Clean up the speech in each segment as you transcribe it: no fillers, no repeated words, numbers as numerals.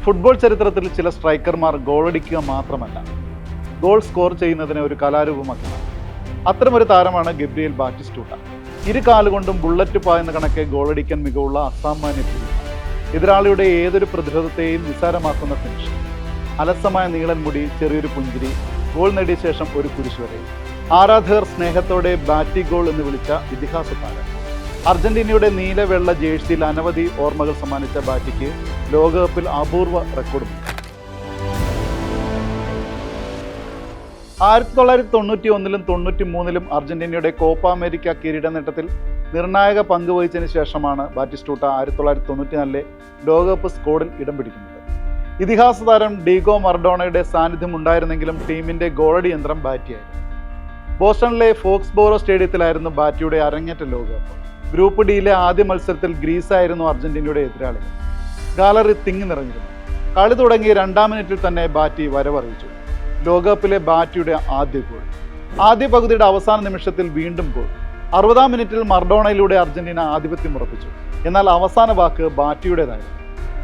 Football ചരിത്രത്തിൽ ചില സ്ട്രൈക്കർമാർ ഗോളടിക്കുക മാത്രമല്ല, ഗോൾ സ്കോർ ചെയ്യുന്നതിനെ ഒരു കലാരൂപമാക്കി. അത്തരമൊരു താരമാണ് ഗബ്രിയേൽ ബാറ്റിസ്റ്റൂട്ട. ഇരു കാലുകൊണ്ടും ബുള്ളറ്റ് പായുന്ന കണക്കെ ഗോളടിക്കാൻ മികവുള്ള അസാമാന്യ പ്രതിഭ. എതിരാളിയുടെ ഏതൊരു പ്രതിരോധത്തെയും നിസ്സാരമാക്കുന്ന ഫിനിഷ്. അലസമായ നീളൻ മുടി, ചെറിയൊരു പുഞ്ചിരി, ഗോൾ നേടിയ ശേഷം ഒരു കുരിശുവരയും. ആരാധകർ സ്നേഹത്തോടെ ബാറ്റി ഗോൾ എന്ന് വിളിച്ച ഇതിഹാസ താരം. അർജന്റീനയുടെ നീല വെള്ള ജേഴ്സിയിൽ അനവധി ഓർമ്മകൾ സമ്മാനിച്ച ബാറ്റിക്ക് ലോകകപ്പിൽ അപൂർവ റെക്കോർഡുമുണ്ട്. 1991-ലും 93-ലും അർജന്റീനയുടെ കോപ്പ അമേരിക്ക കിരീട നേട്ടത്തിൽ നിർണായക പങ്ക് വഹിച്ചതിന് ശേഷമാണ് ബാറ്റിസ്റ്റൂട്ട 1994 ലോകകപ്പ് സ്ക്വാഡിൽ ഇടം പിടിക്കുന്നത്. ഇതിഹാസ താരം ഡീഗോ മറഡോണയുടെ സാന്നിധ്യം ഉണ്ടായിരുന്നെങ്കിലും ടീമിന്റെ ഗോളടി യന്ത്രം ബാറ്റിയായിരുന്നു. ബോസ്റ്റണിലെ ഫോക്സ്ബോറോ സ്റ്റേഡിയത്തിലായിരുന്നു ബാറ്റിയുടെ അരങ്ങേറ്റ ലോകകപ്പ്. ഗ്രൂപ്പ് ഡിയിലെ ആദ്യ മത്സരത്തിൽ ഗ്രീസായിരുന്നു അർജന്റീനയുടെ എതിരാളികൾ. ഗാലറി തിങ്ങി നിറഞ്ഞിരുന്നു. കളി തുടങ്ങിയ 2-ാം മിനിറ്റിൽ തന്നെ ബാറ്റി വരവറിയിച്ചു. ലോകകപ്പിലെ ബാറ്റിയുടെ ആദ്യ ഗോൾ. ആദ്യ പകുതിയുടെ അവസാന നിമിഷത്തിൽ വീണ്ടും ഗോൾ. 60-ാം മിനിറ്റിൽ മറഡോണയിലൂടെ അർജന്റീന ആധിപത്യം ഉറപ്പിച്ചു. എന്നാൽ അവസാന വാക്ക് ബാറ്റിയുടേതായിരുന്നു.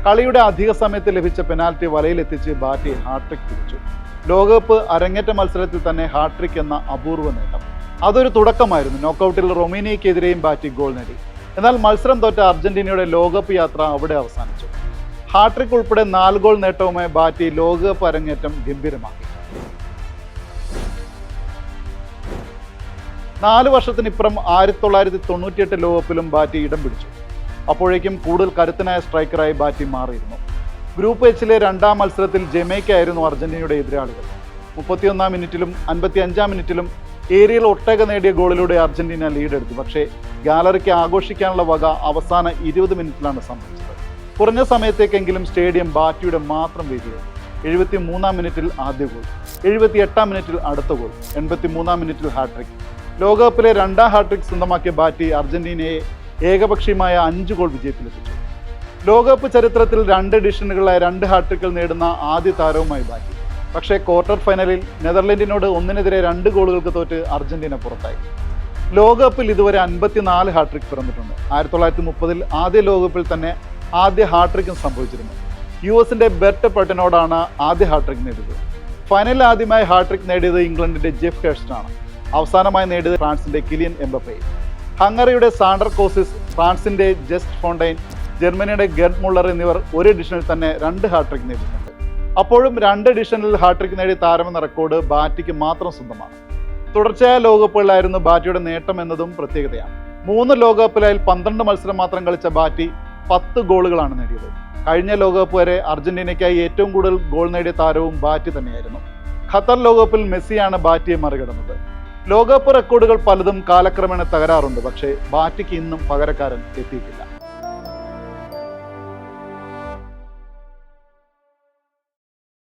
കളിയുടെ അധിക സമയത്ത് ലഭിച്ച പെനാൽറ്റി വലയിലെത്തിച്ച് ബാറ്റി ഹാട്രിക് പിടിച്ചു. ലോകകപ്പ് അരങ്ങേറ്റ മത്സരത്തിൽ തന്നെ ഹാട്രിക് എന്ന അപൂർവ നേട്ടം. അതൊരു തുടക്കമായിരുന്നു. നോക്കൌട്ടിൽ റൊമേനിയക്കെതിരെയും ബാറ്റി ഗോൾ നേടി. എന്നാൽ മത്സരം തോറ്റ അർജന്റീനയുടെ ലോകകപ്പ് യാത്ര അവിടെ അവസാനിച്ചു. ഹാട്രിക് ഉൾപ്പെടെ 4 ഗോൾ നേട്ടവുമായി ബാറ്റി ലോകകപ്പ് അരങ്ങേറ്റം ഗംഭീരമാക്കി. 4 വർഷത്തിനിപ്പുറം 1998 ലോകകപ്പിലും ബാറ്റി ഇടം പിടിച്ചു. അപ്പോഴേക്കും കൂടുതൽ കരുത്തനായ സ്ട്രൈക്കറായി ബാറ്റി മാറിയിരുന്നു. ഗ്രൂപ്പ് എച്ചിലെ 2-ാം മത്സരത്തിൽ ജമൈക്കയായിരുന്നു അർജന്റീനയുടെ എതിരാളികൾ. 31-ാം മിനിറ്റിലും 55-ാം മിനിറ്റിലും ഏരിയയിൽ ഒട്ടേക നേടിയ ഗോളിലൂടെ അർജന്റീന ലീഡെടുത്തു. പക്ഷേ ഗാലറിക്ക് ആഘോഷിക്കാനുള്ള വക അവസാന 20 മിനിറ്റിലാണ് സംഭവിച്ചത്. കുറഞ്ഞ സമയത്തേക്കെങ്കിലും സ്റ്റേഡിയം ബാറ്റിയുടെ മാത്രം വേദിയായി. 73-ാം മിനിറ്റിൽ ആദ്യ ഗോൾ, 78-ാം മിനിറ്റിൽ അടുത്ത ഗോൾ, 83-ാം മിനിറ്റിൽ ഹാട്രിക്. ലോകകപ്പിലെ 2-ാം ഹാട്രിക് സ്വന്തമാക്കിയ ബാറ്റി അർജന്റീനയെ ഏകപക്ഷീയമായ 5 ഗോൾ വിജയത്തിലെത്തിച്ചു. ലോകകപ്പ് ചരിത്രത്തിൽ 2 എഡിഷനുകളായ 2 ഹാട്രിക്കുകൾ നേടുന്ന ആദ്യ താരവുമായി ബാറ്റി. പക്ഷേ ക്വാർട്ടർ ഫൈനലിൽ നെതർലൻഡിനോട് 1-നെതിരെ 2 ഗോളുകൾക്ക് തോറ്റ് അർജന്റീന പുറത്തായി. ലോകകപ്പിൽ ഇതുവരെ 54 ഹാട്രിക് പിറന്നിട്ടുണ്ട്. 1930-ൽ ആദ്യ ലോകകപ്പിൽ തന്നെ ആദ്യ ഹാട്രിക്കും സംഭവിച്ചിരുന്നു. യുഎസിന്റെ ബെർട്ട് പെട്ടനോടാണ് ആദ്യ ഹാട്രിക് നേടിയത്. ഫൈനലിൽ ആദ്യമായി ഹാട്രിക് നേടിയത് ഇംഗ്ലണ്ടിന്റെ ജെഫ് ഹേഴ്സ്റ്റാണ്. അവസാനമായി നേടിയത് ഫ്രാൻസിന്റെ കിലിയൻ എംബപ്പെ. ഹംഗറിയുടെ സാണ്ടർ കോസിസ്, ഫ്രാൻസിന്റെ ജസ്റ്റ് ഫോണ്ടൈൻ, ജർമ്മനിയുടെ ഗെർഡ് മുള്ളർ എന്നിവർ ഒരു എഡിഷനിൽ തന്നെ 2 ഹാട്രിക് നേടിയിട്ടുണ്ട്. അപ്പോഴും 2 എഡിഷനിൽ ഹാട്രിക് നേടിയ താരമെന്ന റെക്കോർഡ് ബാറ്റിക്ക് മാത്രം സ്വന്തമാണ്. തുടർച്ചയായ ലോകകപ്പുകളിലായിരുന്നു ബാറ്റിയുടെ നേട്ടം എന്നതും പ്രത്യേകതയാണ്. 3 ലോകകപ്പിലായി 12 മത്സരം മാത്രം കളിച്ച ബാറ്റി 10 ഗോളുകളാണ് നേടിയത്. കഴിഞ്ഞ ലോകകപ്പ് വരെ അർജന്റീനയ്ക്കായി ഏറ്റവും കൂടുതൽ ഗോൾ നേടിയ താരവും ബാറ്റി തന്നെയായിരുന്നു. ഖത്തർ ലോകകപ്പിൽ മെസ്സിയാണ് ബാറ്റിയെ മറികടന്നത്. ലോകകപ്പ് റെക്കോർഡുകൾ പലതും കാലക്രമേണ തകരാറുണ്ട്. പക്ഷേ ബാറ്റിക്ക് ഇന്നും പകരക്കാരൻ എത്തിയിട്ടില്ല.